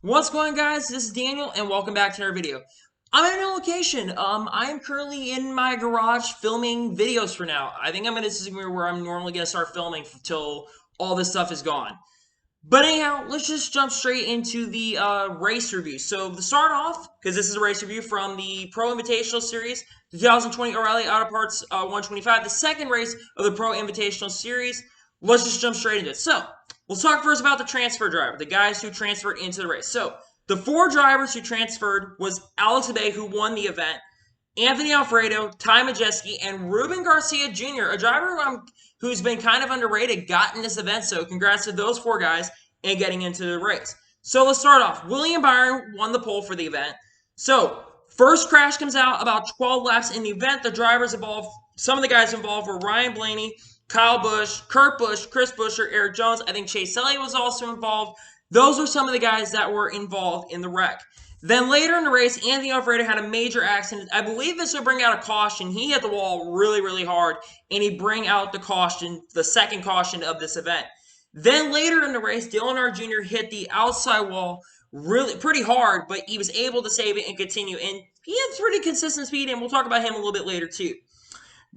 What's going on, guys? This is Daniel, and welcome back to another video. I'm at a new location. I am currently in my garage filming videos for now. I think this is where I'm normally going to start filming until all this stuff is gone. But anyhow, let's just jump straight into the race review. So to start off, because this is a race review from the Pro Invitational Series, 2020 O'Reilly Auto Parts 125, the second race of the Pro Invitational Series. Let's just jump straight into it. So, we'll talk first about the transfer driver, the guys who transferred into the race. So, the four drivers who transferred was Alex Abay, who won the event, Anthony Alfredo, Ty Majeski, and Ruben Garcia Jr., a driver who's been kind of underrated, got in this event. So, congrats to those four guys and getting into the race. So, let's start off. William Byron won the pole for the event. So, first crash comes out about 12 laps in the event. The drivers involved, some of the guys involved were Ryan Blaney, Kyle Busch, Kurt Busch, Chris Buescher, Eric Jones. I think Chase Elliott was also involved. Those were some of the guys that were involved in the wreck. Then later in the race, Anthony Alfredo had a major accident. I believe this would bring out a caution. He hit the wall really, really hard, and he bring out the caution, the second caution of this event. Then later in the race, Dale Earnhardt Jr. hit the outside wall pretty hard, but he was able to save it and continue. And he had pretty consistent speed, and we'll talk about him a little bit later too.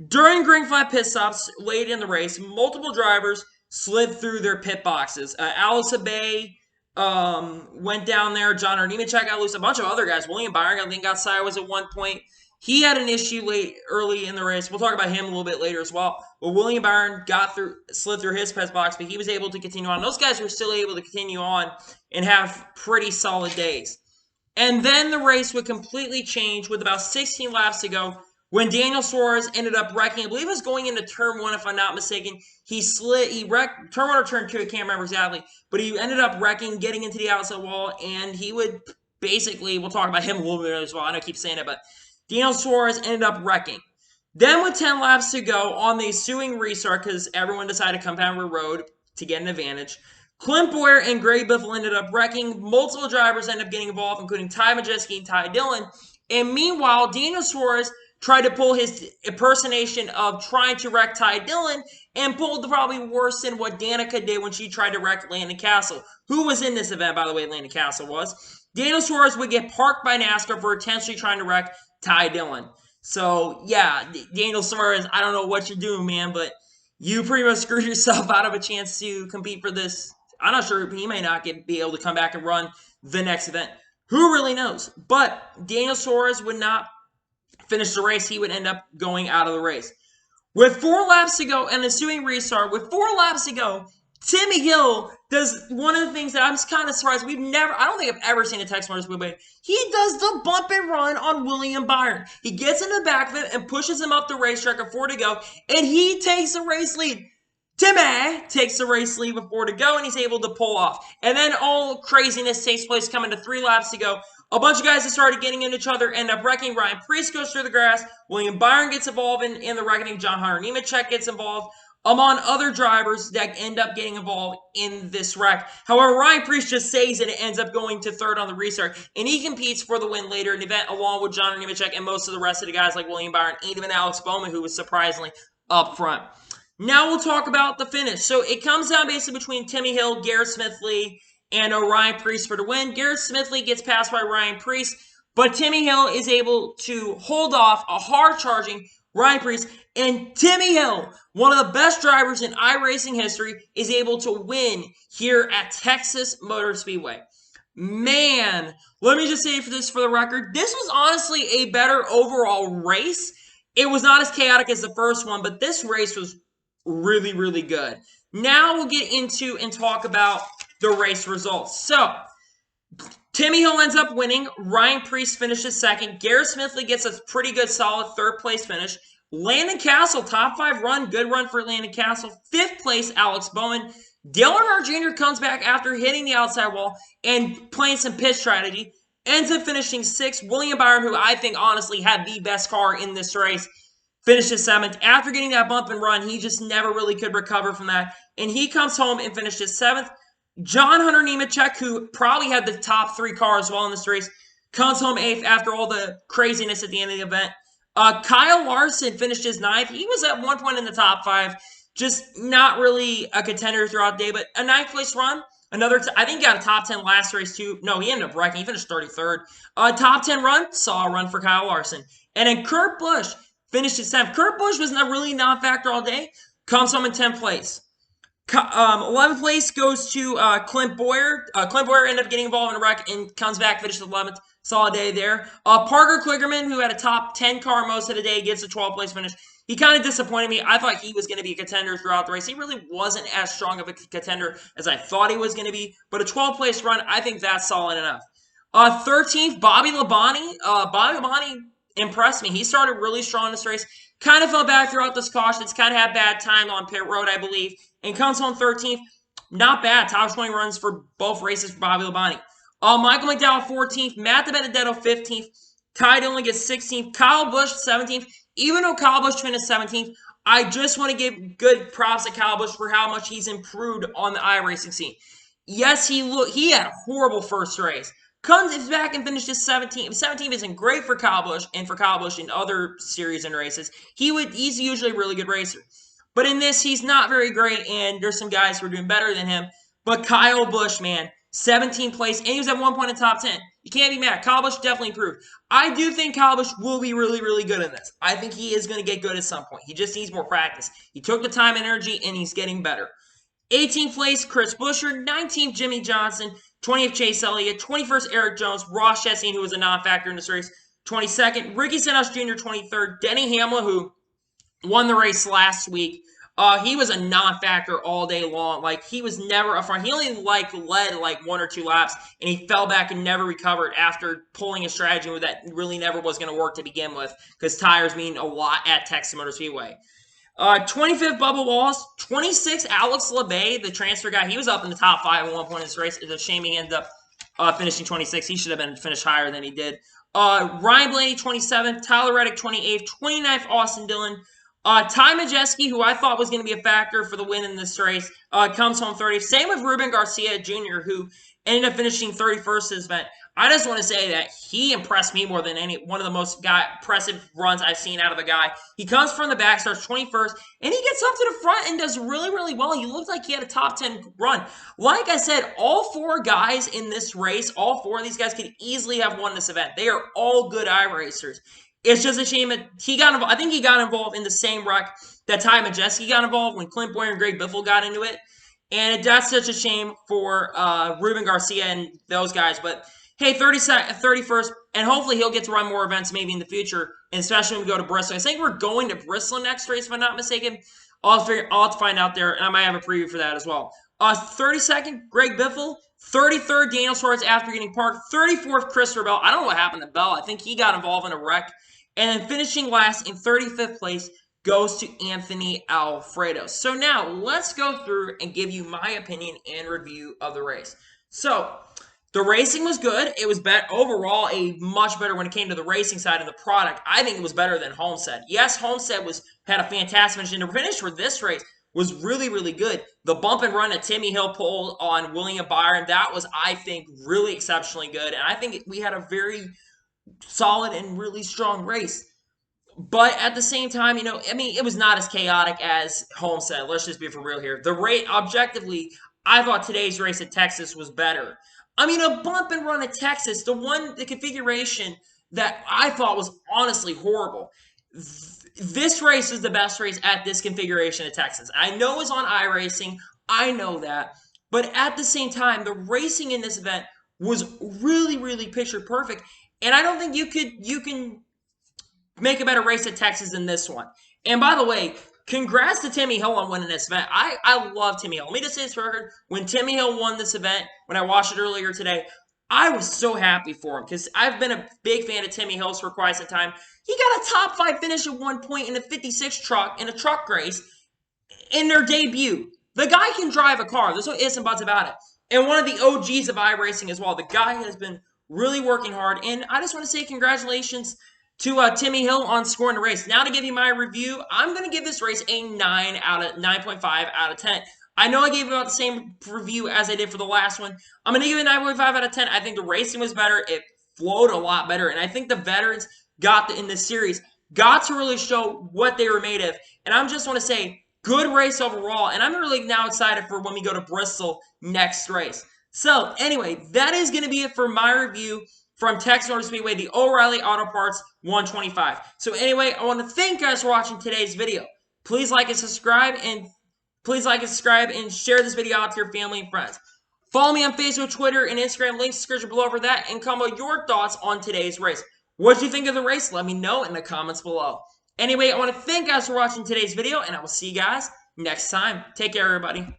During green flag pit stops late in the race, multiple drivers slid through their pit boxes. Alex Abay went down there. John Nemechek got loose. A bunch of other guys. William Byron, I think, got sideways at one point. He had an issue early in the race. We'll talk about him a little bit later as well. But William Byron slid through his pit box, but he was able to continue on. Those guys were still able to continue on and have pretty solid days. And then the race would completely change with about 16 laps to go. When Daniel Suarez ended up wrecking, I believe it was going into turn 1, if I'm not mistaken. He wrecked, turn 1 or turn 2, I can't remember exactly. But he ended up wrecking, getting into the outside wall, and he would basically, we'll talk about him a little bit as well. I know I keep saying it, but Daniel Suarez ended up wrecking. Then with 10 laps to go on the ensuing restart, because everyone decided to come down the road to get an advantage, Clint Bowyer and Greg Biffle ended up wrecking. Multiple drivers ended up getting involved, including Ty Majeski and Ty Dillon. And meanwhile, Daniel Suarez tried to pull his impersonation of trying to wreck Ty Dillon and pulled probably worse than what Danica did when she tried to wreck Landon Castle, who was in this event, by the way. Landon Castle was. Daniel Suarez would get parked by NASCAR for intentionally trying to wreck Ty Dillon. So, yeah, Daniel Suarez, I don't know what you're doing, man, but you pretty much screwed yourself out of a chance to compete for this. I'm not sure, he may not be able to come back and run the next event. Who really knows? But Daniel Suarez would not finish the race. He would end up going out of the race. With 4 laps to go and the ensuing restart, with 4 laps to go, Timmy Hill does one of the things that I'm kind of surprised. I don't think I've ever seen a text mode this way. He does the bump and run on William Byron. He gets in the back of it and pushes him up the racetrack at 4 to go, and he takes the race lead. Timmy takes the race lead with 4 to go, and he's able to pull off. And then all craziness takes place coming to 3 laps to go. A bunch of guys that started getting into each other end up wrecking. Ryan Preece goes through the grass. William Byron gets involved in the wrecking. John Nemechek gets involved, among other drivers that end up getting involved in this wreck. However, Ryan Preece just saves it and ends up going to 3rd on the restart. And he competes for the win later in the event, along with John Nemechek and most of the rest of the guys like William Byron, and even Alex Bowman, who was surprisingly up front. Now we'll talk about the finish. So it comes down basically between Timmy Hill, Garrett Smithley, and Ryan Preece for the win. Garrett Smithley gets passed by Ryan Preece, but Timmy Hill is able to hold off a hard-charging Ryan Preece, and Timmy Hill, one of the best drivers in iRacing history, is able to win here at Texas Motor Speedway. Man, let me just say for the record, this was honestly a better overall race. It was not as chaotic as the first one, but this race was really, really good. Now we'll get into and talk about the race results. So, Timmy Hill ends up winning. Ryan Preece finishes 2nd. Garrett Smithley gets a pretty good, solid 3rd place finish. Landon Castle, top 5 run. Good run for Landon Castle. 5th place, Alex Bowman. Dale Earnhardt Jr. comes back after hitting the outside wall and playing some pit strategy. Ends up finishing 6th. William Byron, who I think honestly had the best car in this race, finishes 7th. After getting that bump and run, he just never really could recover from that. And he comes home and finishes 7th. John Nemechek, who probably had the top 3 cars while in this race, comes home 8th after all the craziness at the end of the event. Kyle Larson finishes 9th. He was at one point in the top 5, just not really a contender throughout the day, but a 9th place run. I think he got a top 10 last race too. No, he ended up wrecking. He finished 33rd. Top 10 run, saw a run for Kyle Larson. And then Kurt Busch finished at 7th. Kurt Busch was not really non-factor all day. Comes home in 10th place. 11th place goes to Clint Boyer. Clint Boyer ended up getting involved in a wreck and comes back, finished 11th. Solid day there. Parker Kligerman, who had a top 10 car most of the day, gets a 12th place finish. He kind of disappointed me. I thought he was going to be a contender throughout the race. He really wasn't as strong of a contender as I thought he was going to be. But a 12th place run, I think that's solid enough. 13th, Bobby Labonte. Bobby Labonte impressed me. He started really strong in this race. Kind of fell back throughout this cautions. Kind of had bad time on pit road, I believe. And comes home 13th. Not bad. Top 20 runs for both races for Bobby Labonte. Michael McDowell 14th. Matt DiBenedetto 15th. Ty Dillon gets 16th. Kyle Busch 17th. Even though Kyle Busch finished 17th, I just want to give good props to Kyle Busch for how much he's improved on the iRacing scene. Yes, he had a horrible first race. Comes back and finishes 17th. 17th isn't great for Kyle Busch and for Kyle Busch in other series and races. He's usually a really good racer. But in this, he's not very great, and there's some guys who are doing better than him. But Kyle Busch, man, 17th place, and he was at one point in top 10. You can't be mad. Kyle Busch definitely improved. I do think Kyle Busch will be really, really good in this. I think he is going to get good at some point. He just needs more practice. He took the time and energy, and he's getting better. 18th place, Chris Buescher. 19th, Jimmy Johnson. 20th, Chase Elliott. 21st, Eric Jones. Ross Chastain, who was a non-factor in this race. 22nd, Ricky Stenhouse Jr., 23rd. Denny Hamlin, who won the race last week. He was a non-factor all day long. Like, he was never up front. He only, led, 1 or 2 laps, and he fell back and never recovered after pulling a strategy that really never was going to work to begin with, because tires mean a lot at Texas Motor Speedway. 25th, Bubba Wallace. 26th, Alex LeBay, the transfer guy. He was up in the top 5 at one point in this race. It's a shame he ended up finishing 26th. He should have been finished higher than he did. Ryan Blaney, 27th. Tyler Reddick, 28th. 29th, Austin Dillon. Ty Majeski, who I thought was going to be a factor for the win in this race, comes home 30th. Same with Ruben Garcia Jr., who ended up finishing 31st this event. I just want to say that he impressed me more than one of the most impressive runs I've seen out of a guy. He comes from the back, starts 21st, and he gets up to the front and does really, really well. He looked like he had a top 10 run. Like I said, all 4 guys in this race, all 4 of these guys could easily have won this event. They are all good iRacers. It's just a shame that I think he got involved in the same wreck that Ty Majeski got involved when Clint Boyer and Greg Biffle got into it. And that's such a shame for Ruben Garcia and those guys. But hey, 31st, and hopefully he'll get to run more events maybe in the future, and especially when we go to Bristol. I think we're going to Bristol next race, if I'm not mistaken. I'll have to find out there, and I might have a preview for that as well. 32nd, Greg Biffle. 33rd, Daniel Suarez after getting parked. 34th, Christopher Bell. I don't know what happened to Bell. I think he got involved in a wreck. And then finishing last in 35th place goes to Anthony Alfredo. So now let's go through and give you my opinion and review of the race. So the racing was good. It was overall much better when it came to the racing side of the product. I think it was better than Homestead. Yes, Homestead had a fantastic finish, and the finish for this race was really, really good. The bump and run that Timmy Hill pulled on William Byron, that was, I think, really exceptionally good. And I think we had a very solid and really strong race. But at the same time, it was not as chaotic as Homestead. Let's just be for real here. The rate, objectively, I thought today's race at Texas was better. A bump and run at Texas, the configuration that I thought was honestly horrible. This race is the best race at this configuration at Texas. I know it's on iRacing. I know that. But at the same time, the racing in this event was really, really picture perfect. And I don't think you can make a better race at Texas than this one. And by the way, congrats to Timmy Hill on winning this event. I love Timmy Hill. Let me just say this for record. When Timmy Hill won this event, when I watched it earlier today, I was so happy for him because I've been a big fan of Timmy Hill's for quite some time. He got a top 5 finish at one point in a 56 truck, in a truck race, in their debut. The guy can drive a car. There's no ifs and buts about it. And one of the OGs of iRacing as well. The guy has been really working hard. And I just want to say congratulations to Timmy Hill on scoring the race. Now to give you my review, I'm going to give this race a 9.5 out of 10. I know I gave about the same review as I did for the last one. I'm going to give it a 9.5 out of 10. I think the racing was better. It flowed a lot better. And I think the veterans in this series got to really show what they were made of. And I just want to say Good race overall, and I'm really now excited for when we go to Bristol next race. So, anyway, that is going to be it for my review from Texas Motor Speedway, the O'Reilly Auto Parts 125. So, anyway, I want to thank you guys for watching today's video. Please like and subscribe, and share this video out to your family and friends. Follow me on Facebook, Twitter, and Instagram. Links in the description below for that, and comment your thoughts on today's race. What did you think of the race? Let me know in the comments below. Anyway, I want to thank you guys for watching today's video, and I will see you guys next time. Take care, everybody.